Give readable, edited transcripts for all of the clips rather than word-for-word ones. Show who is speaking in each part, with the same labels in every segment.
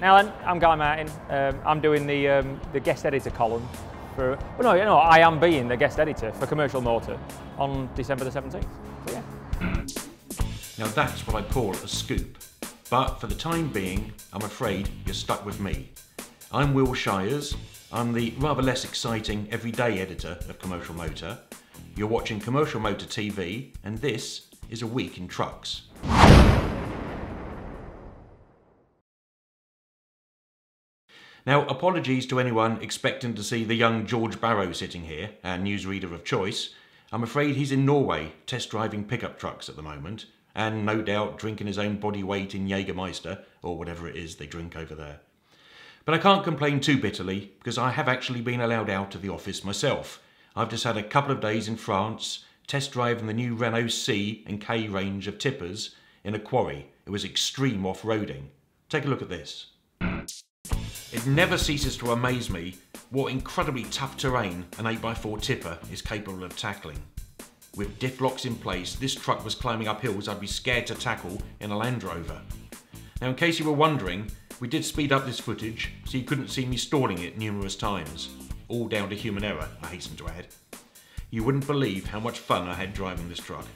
Speaker 1: Alan, I'm Guy Martin. I'm doing the guest editor column for, well, no, I am being the guest editor for Commercial Motor on December the 17th. So, yeah.
Speaker 2: Now that's what I call a scoop. But for the time being, I'm afraid you're stuck with me. I'm Will Shires. I'm the rather less exciting everyday editor of Commercial Motor. You're watching Commercial Motor TV, and this is A Week in Trucks. Now, apologies to anyone expecting to see the young George Barrow sitting here, our newsreader of choice. I'm afraid he's in Norway, test driving pickup trucks at the moment, and no doubt drinking his own body weight in Jägermeister, or whatever it is they drink over there. But I can't complain too bitterly, because I have actually been allowed out of the office myself. I've just had a couple of days in France, test driving the new Renault C and K range of tippers in a quarry. It was extreme off-roading. Take a look at this. It never ceases to amaze me what incredibly tough terrain an 8x4 tipper is capable of tackling. With diff locks in place, this truck was climbing up hills I'd be scared to tackle in a Land Rover. Now, in case you were wondering, we did speed up this footage so you couldn't see me stalling it numerous times. All down to human error, I hasten to add. You wouldn't believe how much fun I had driving this truck.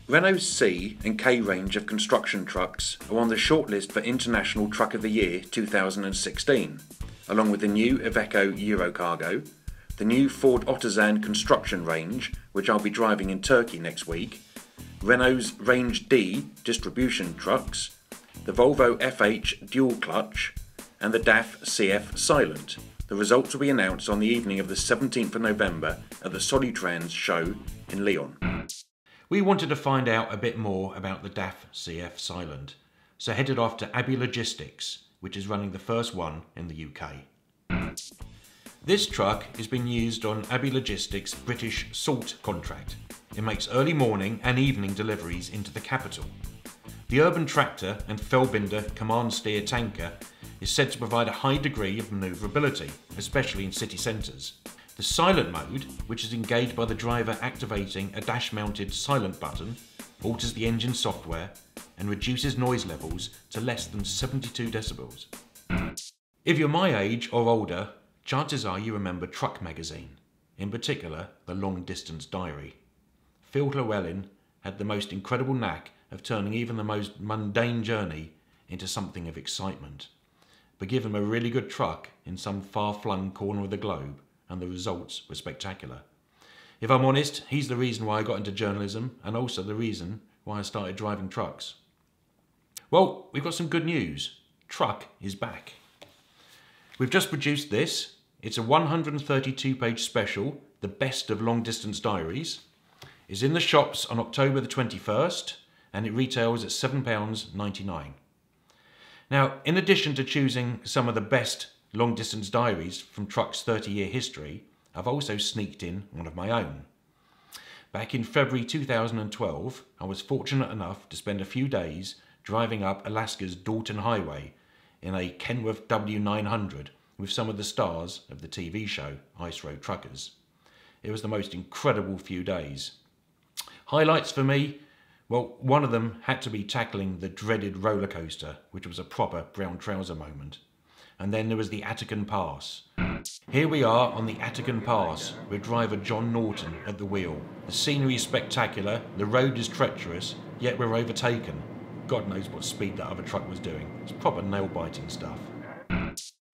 Speaker 2: Renault's C and K range of construction trucks are on the shortlist for International Truck of the Year 2016, along with the new Iveco Eurocargo, the new Ford Otosan construction range, which I'll be driving in Turkey next week, Renault's Range D distribution trucks, the Volvo FH dual clutch, and the Daf CF Silent. The results will be announced on the evening of the 17th of November at the Solitrans show in Lyon. We wanted to find out a bit more about the Daf CF Silent, so headed off to Abbey Logistics, which is running the first one in the UK. This truck is being used on Abbey Logistics' British salt contract. It makes early morning and evening deliveries into the capital. The urban tractor and fellbinder command steer tanker is said to provide a high degree of manoeuvrability, especially in city centres. The silent mode, which is engaged by the driver activating a dash-mounted silent button, alters the engine software and reduces noise levels to less than 72 decibels. If you're my age or older, chances are you remember Truck magazine, in particular the Long Distance Diary. Phil Llewellyn had the most incredible knack of turning even the most mundane journey into something of excitement. But give him a really good truck in some far-flung corner of the globe, and the results were spectacular. If I'm honest, he's the reason why I got into journalism, and also the reason why I started driving trucks. Well, we've got some good news. Truck is back. We've just produced this. It's a 132-page special, the best of Long Distance Diaries. It's in the shops on October the 21st, and it retails at £7.99. Now, in addition to choosing some of the best Long Distance Diaries from Truck's 30-year history, I've also sneaked in one of my own. Back in February 2012, I was fortunate enough to spend a few days driving up Alaska's Dalton Highway in a Kenworth W900 with some of the stars of the TV show Ice Road Truckers. It was the most incredible few days. Highlights for me? Well, one of them had to be tackling the dreaded roller coaster, which was a proper brown trouser moment. And then there was the Attican Pass. Here we are on the Attican Pass with driver John Norton at the wheel. The scenery is spectacular, the road is treacherous, yet we're overtaken. God knows what speed that other truck was doing. It's proper nail-biting stuff.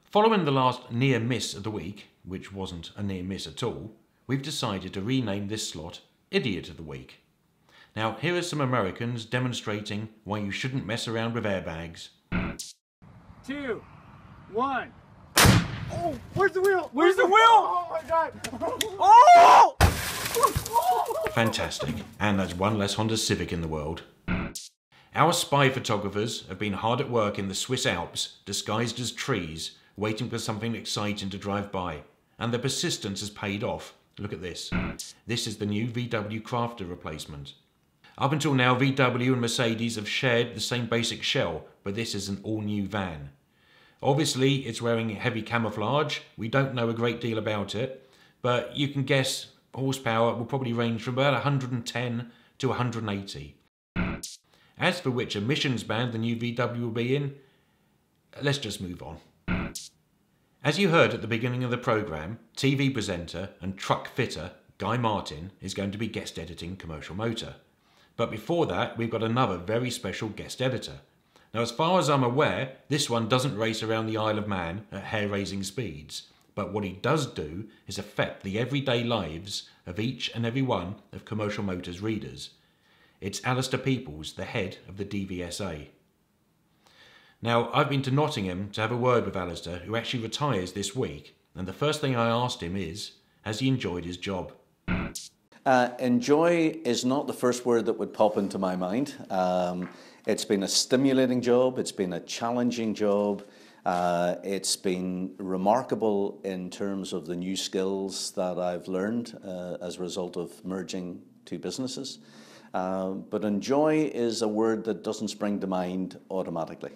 Speaker 2: Following the last near miss of the week, which wasn't a near miss at all, we've decided to rename this slot Idiot of the Week. Now, here are some Americans demonstrating why you shouldn't mess around with airbags.
Speaker 3: 2, 1. Oh, where's the wheel? Where's the wheel? Oh my God. Oh!
Speaker 2: Fantastic. And there's one less Honda Civic in the world. Our spy photographers have been hard at work in the Swiss Alps, disguised as trees, waiting for something exciting to drive by. And their persistence has paid off. Look at this. This is the new VW Crafter replacement. Up until now, VW and Mercedes have shared the same basic shell, but this is an all-new van. Obviously, it's wearing heavy camouflage. We don't know a great deal about it, but you can guess horsepower will probably range from about 110 to 180. As for which emissions band the new VW will be in, let's just move on. As you heard at the beginning of the programme, TV presenter and truck fitter Guy Martin is going to be guest editing Commercial Motor. But before that, we've got another very special guest editor. Now, as far as I'm aware, this one doesn't race around the Isle of Man at hair-raising speeds. But what he does do is affect the everyday lives of each and every one of Commercial Motor's readers. It's Alastair Peoples, the head of the DVSA. Now, I've been to Nottingham to have a word with Alastair, who actually retires this week, and the first thing I asked him is, has he enjoyed his job?
Speaker 4: Enjoy is not the first word that would pop into my mind. It's been a stimulating job, it's been a challenging job, it's been remarkable in terms of the new skills that I've learned as a result of merging two businesses. But enjoy is a word that doesn't spring to mind automatically.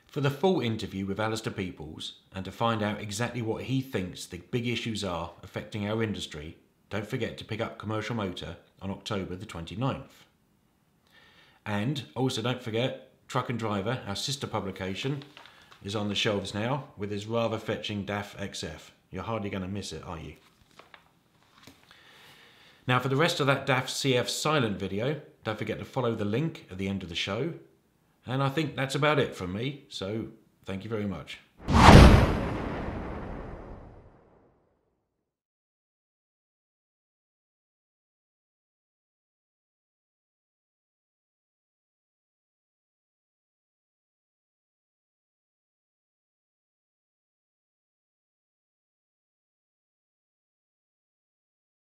Speaker 2: For the full interview with Alastair Peoples, and to find out exactly what he thinks the big issues are affecting our industry, don't forget to pick up Commercial Motor on October the 29th. And also don't forget, Truck and Driver, our sister publication, is on the shelves now with his rather fetching Daf CF. You're hardly going to miss it, are you? Now, for the rest of that Daf CF Silent video, don't forget to follow the link at the end of the show. And I think that's about it from me, so thank you very much.